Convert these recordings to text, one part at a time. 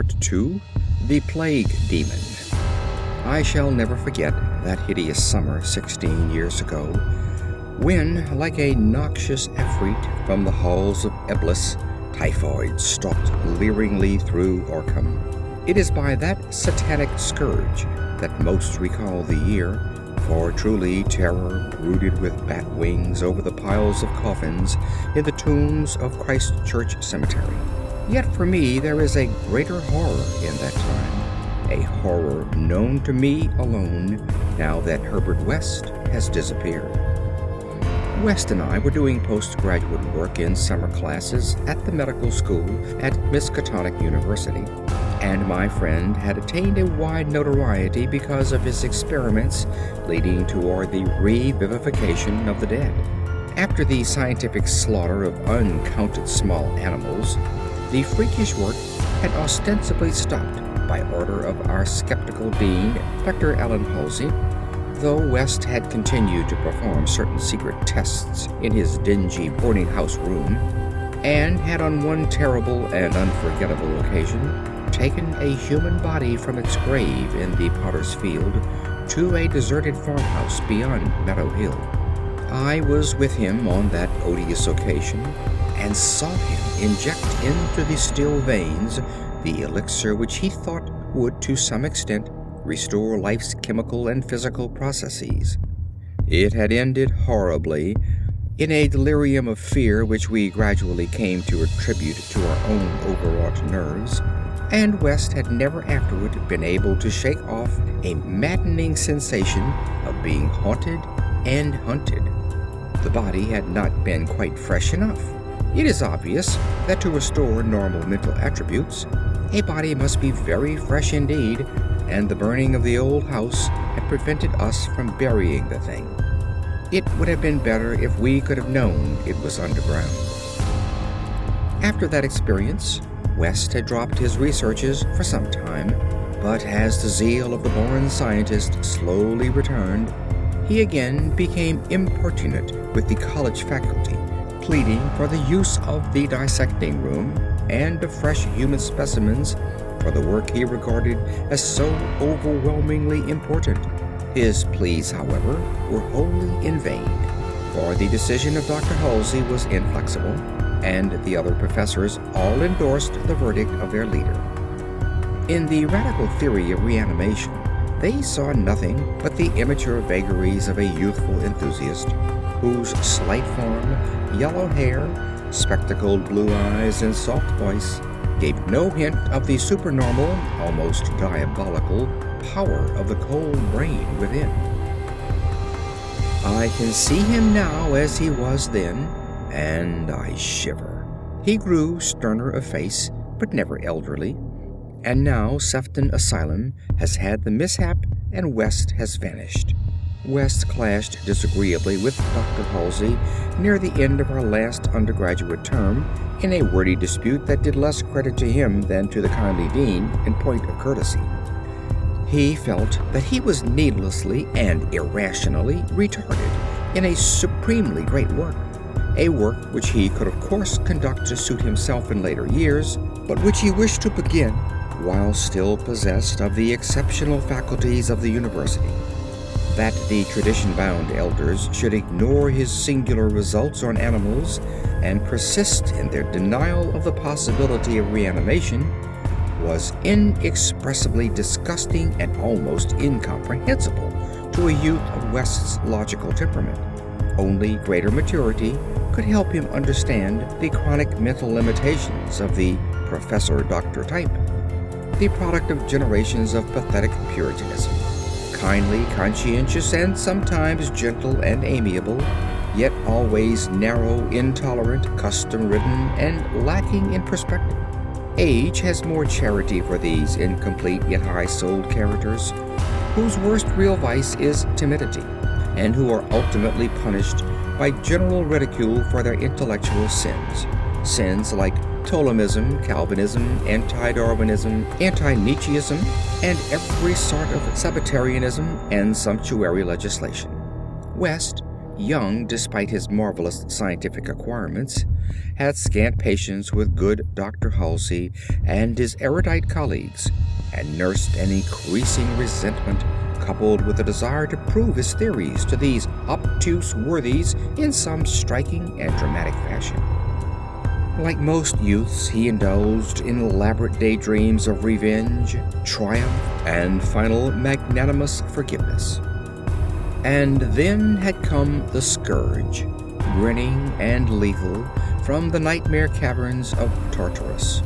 Part 2, The Plague Demon. I shall never forget that hideous summer 16 years ago, when, like a noxious efreet from the halls of Eblis, typhoid stalked leeringly through Orcam. It is by that satanic scourge that most recall the year, for truly terror brooded with bat wings over the piles of coffins in the tombs of Christ Church Cemetery. Yet for me there is a greater horror in that time, a horror known to me alone now that Herbert West has disappeared. West and I were doing postgraduate work in summer classes at the medical school at Miskatonic University, and my friend had attained a wide notoriety because of his experiments leading toward the revivification of the dead. After the scientific slaughter of uncounted small animals, the freakish work had ostensibly stopped by order of our skeptical dean, Dr. Alan Halsey, though West had continued to perform certain secret tests in his dingy boarding house room, and had on one terrible and unforgettable occasion taken a human body from its grave in the Potter's Field to a deserted farmhouse beyond Meadow Hill. I was with him on that odious occasion, and saw him inject into the still veins the elixir which he thought would, to some extent, restore life's chemical and physical processes. It had ended horribly, in a delirium of fear which we gradually came to attribute to our own overwrought nerves, and West had never afterward been able to shake off a maddening sensation of being haunted and hunted. The body had not been quite fresh enough. It is obvious that to restore normal mental attributes, a body must be very fresh indeed, and the burning of the old house had prevented us from burying the thing. It would have been better if we could have known it was underground. After that experience, West had dropped his researches for some time, but as the zeal of the born scientist slowly returned, he again became importunate with the college faculty, pleading for the use of the dissecting room and of fresh human specimens for the work he regarded as so overwhelmingly important. His pleas, however, were wholly in vain, for the decision of Dr. Halsey was inflexible, and the other professors all endorsed the verdict of their leader. In the radical theory of reanimation, they saw nothing but the immature vagaries of a youthful enthusiast, whose slight form, yellow hair, spectacled blue eyes, and soft voice gave no hint of the supernormal, almost diabolical, power of the cold brain within. I can see him now as he was then, and I shiver. He grew sterner of face, but never elderly, and now Sefton Asylum has had the mishap and West has vanished. West clashed disagreeably with Dr. Halsey near the end of our last undergraduate term in a wordy dispute that did less credit to him than to the kindly dean in point of courtesy. He felt that he was needlessly and irrationally retarded in a supremely great work, a work which he could of course conduct to suit himself in later years, but which he wished to begin while still possessed of the exceptional faculties of the university. That the tradition-bound elders should ignore his singular results on animals and persist in their denial of the possibility of reanimation was inexpressibly disgusting and almost incomprehensible to a youth of West's logical temperament. Only greater maturity could help him understand the chronic mental limitations of the professor-doctor type, the product of generations of pathetic puritanism. Kindly, conscientious, and sometimes gentle and amiable, yet always narrow, intolerant, custom-ridden, and lacking in perspective. Age has more charity for these incomplete yet high-souled characters, whose worst real vice is timidity, and who are ultimately punished by general ridicule for their intellectual sins. Sins like Ptolemism, Calvinism, anti-Darwinism, anti-Nietzscheism, and every sort of Sabbatarianism and sumptuary legislation. West, young despite his marvelous scientific acquirements, had scant patience with good Dr. Halsey and his erudite colleagues, and nursed an increasing resentment coupled with a desire to prove his theories to these obtuse worthies in some striking and dramatic fashion. Like most youths, he indulged in elaborate daydreams of revenge, triumph, and final magnanimous forgiveness. And then had come the scourge, grinning and lethal, from the nightmare caverns of Tartarus.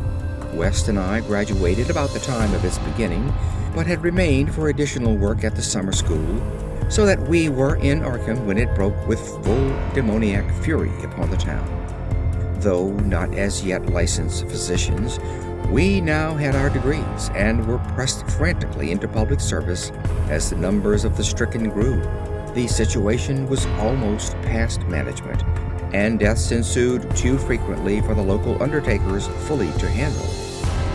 West and I graduated about the time of its beginning, but had remained for additional work at the summer school, so that we were in Arkham when it broke with full demoniac fury upon the town. Though not as yet licensed physicians, we now had our degrees and were pressed frantically into public service as the numbers of the stricken grew. The situation was almost past management, and deaths ensued too frequently for the local undertakers fully to handle.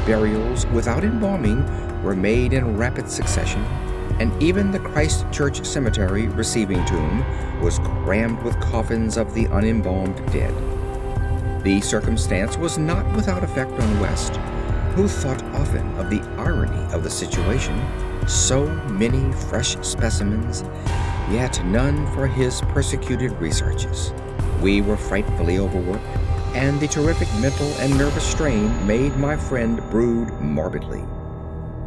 Burials without embalming were made in rapid succession, and even the Christ Church Cemetery receiving tomb was crammed with coffins of the unembalmed dead. The circumstance was not without effect on West, who thought often of the irony of the situation. So many fresh specimens, yet none for his persecuted researches. We were frightfully overworked, and the terrific mental and nervous strain made my friend brood morbidly.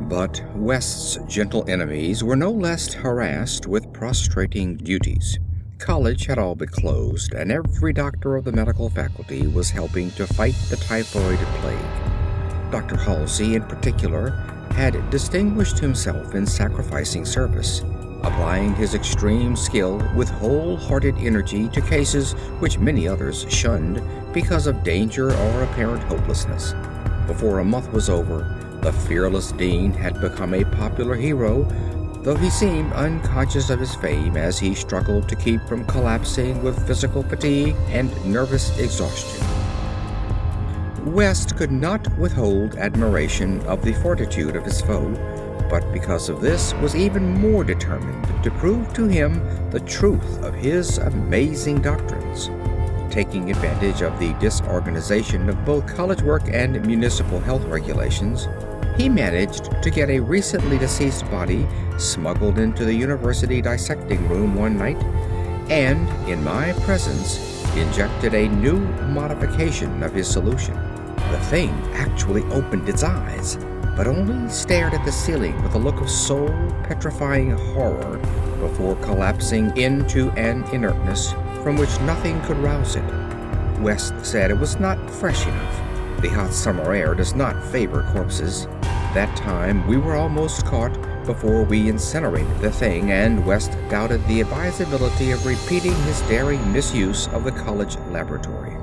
But West's gentle enemies were no less harassed with prostrating duties. College had all but closed, and every doctor of the medical faculty was helping to fight the typhoid plague. Dr. Halsey, in particular, had distinguished himself in sacrificing service, applying his extreme skill with wholehearted energy to cases which many others shunned because of danger or apparent hopelessness. Before a month was over, the fearless dean had become a popular hero, though he seemed unconscious of his fame as he struggled to keep from collapsing with physical fatigue and nervous exhaustion. West could not withhold admiration of the fortitude of his foe, but because of this was even more determined to prove to him the truth of his amazing doctrines. Taking advantage of the disorganization of both college work and municipal health regulations, he managed to get a recently deceased body smuggled into the university dissecting room one night, and, in my presence, injected a new modification of his solution. The thing actually opened its eyes, but only stared at the ceiling with a look of soul-petrifying horror before collapsing into an inertness from which nothing could rouse it. West said it was not fresh enough. The hot summer air does not favor corpses. That time we were almost caught before we incinerated the thing, and West doubted the advisability of repeating his daring misuse of the college laboratory.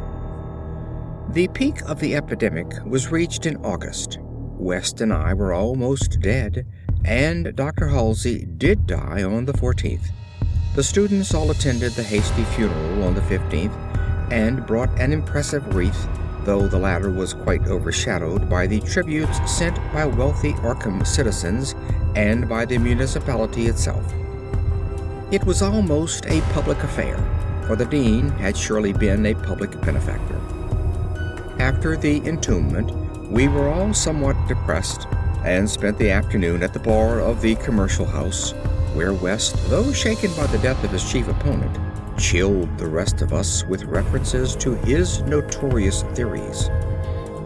The peak of the epidemic was reached in August. West and I were almost dead, and Dr. Halsey did die on the 14th. The students all attended the hasty funeral on the 15th and brought an impressive wreath, though the latter was quite overshadowed by the tributes sent by wealthy Arkham citizens and by the municipality itself. It was almost a public affair, for the dean had surely been a public benefactor. After the entombment, we were all somewhat depressed and spent the afternoon at the bar of the commercial house, where West, though shaken by the death of his chief opponent, chilled the rest of us with references to his notorious theories.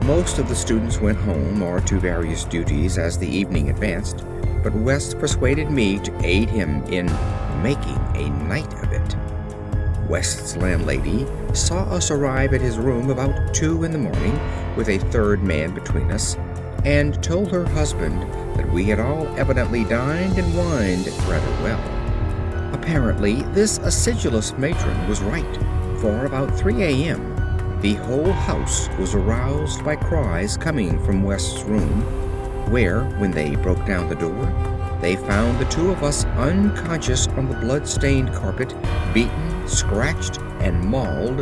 Most of the students went home or to various duties as the evening advanced, but West persuaded me to aid him in making a night of it. West's landlady saw us arrive at his room about 2 a.m, with a third man between us, and told her husband that we had all evidently dined and wined rather well. Apparently, this acidulous matron was right, for about 3 a.m., the whole house was aroused by cries coming from West's room, where, when they broke down the door, they found the two of us unconscious on the blood-stained carpet, beaten, scratched, and mauled,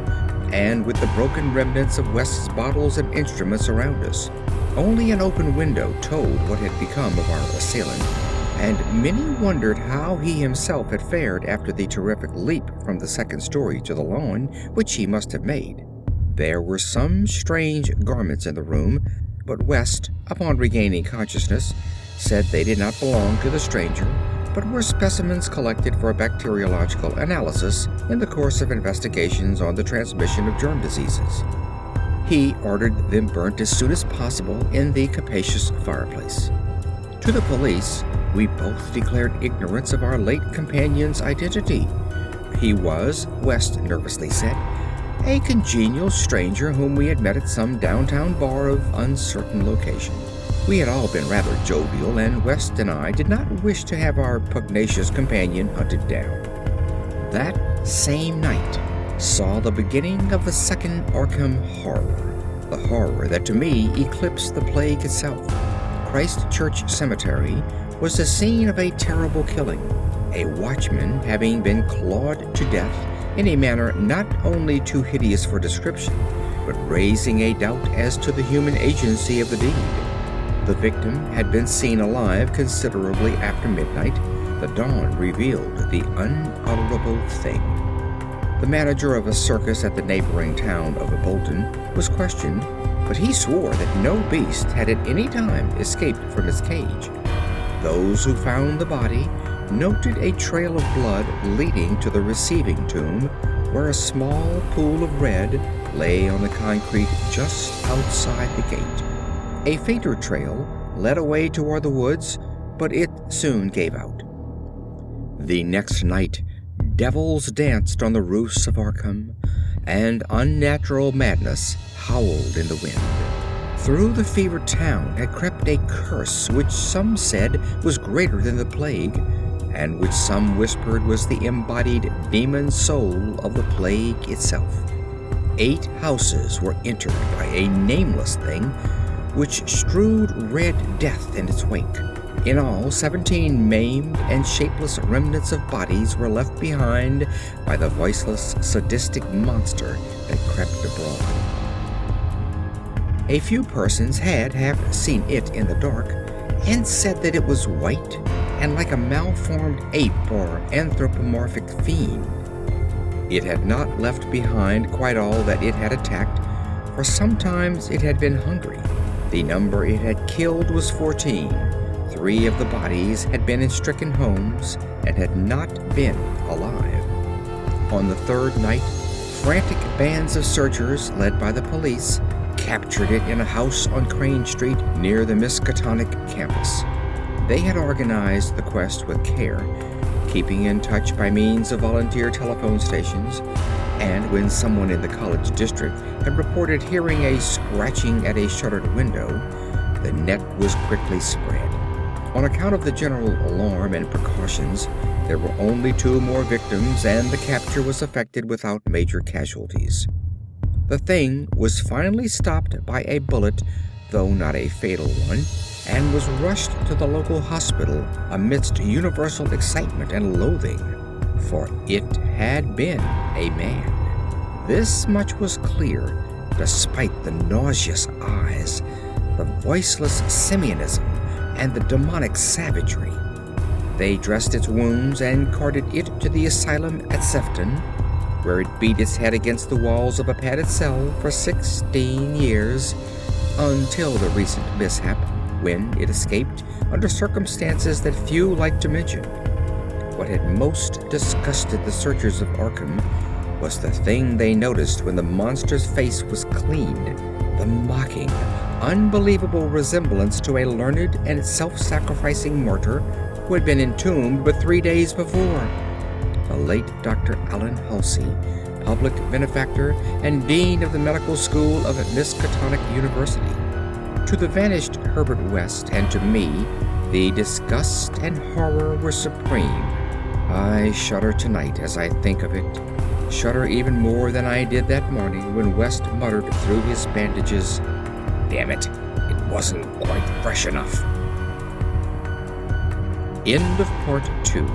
and with the broken remnants of West's bottles and instruments around us. Only an open window told what had become of our assailant, and many wondered how he himself had fared after the terrific leap from the second story to the lawn, which he must have made. There were some strange garments in the room, but West, upon regaining consciousness, said they did not belong to the stranger, but were specimens collected for bacteriological analysis in the course of investigations on the transmission of germ diseases. He ordered them burnt as soon as possible in the capacious fireplace. To the police, we both declared ignorance of our late companion's identity. He was, West nervously said, a congenial stranger whom we had met at some downtown bar of uncertain location. We had all been rather jovial, and West and I did not wish to have our pugnacious companion hunted down. That same night saw the beginning of the second Arkham horror, the horror that to me eclipsed the plague itself. Christ Church Cemetery was the scene of a terrible killing, a watchman having been clawed to death in a manner not only too hideous for description, but raising a doubt as to the human agency of the deed. The victim had been seen alive considerably after midnight. The dawn revealed the unutterable thing. The manager of a circus at the neighboring town of Bolton was questioned, but he swore that no beast had at any time escaped from its cage. Those who found the body noted a trail of blood leading to the receiving tomb, where a small pool of red lay on the concrete just outside the gate. A fainter trail led away toward the woods, but it soon gave out. The next night, devils danced on the roofs of Arkham, and unnatural madness howled in the wind. Through the fevered town had crept a curse which some said was greater than the plague, and which some whispered was the embodied demon soul of the plague itself. 8 houses were entered by a nameless thing, which strewed red death in its wake. In all, 17 maimed and shapeless remnants of bodies were left behind by the voiceless, sadistic monster that crept abroad. A few persons had half seen it in the dark, and said that it was white and like a malformed ape or anthropomorphic fiend. It had not left behind quite all that it had attacked, for sometimes it had been hungry. The number it had killed was 14. 3 of the bodies had been in stricken homes and had not been alive. On the 3rd night, frantic bands of searchers, led by the police, captured it in a house on Crane Street near the Miskatonic campus. They had organized the quest with care, keeping in touch by means of volunteer telephone stations, and when someone in the college district had reported hearing a scratching at a shuttered window, the net was quickly spread. On account of the general alarm and precautions, there were only 2 more victims, and the capture was effected without major casualties. The thing was finally stopped by a bullet, though not a fatal one, and was rushed to the local hospital amidst universal excitement and loathing, for it had been a man. This much was clear, despite the nauseous eyes, the voiceless simianism, and the demonic savagery. They dressed its wounds and carted it to the asylum at Sefton, where it beat its head against the walls of a padded cell for 16 years, until the recent mishap, when it escaped under circumstances that few like to mention. What had most disgusted the searchers of Arkham was the thing they noticed when the monster's face was cleaned, the mocking, unbelievable resemblance to a learned and self-sacrificing martyr who had been entombed but 3 days before. The late Dr. Allen Halsey, public benefactor and dean of the medical school of Miskatonic University. To the vanished Herbert West and to me, the disgust and horror were supreme. I shudder tonight as I think of it, shudder even more than I did that morning when West muttered through his bandages, "Damn it, it wasn't quite fresh enough." End of Part 2.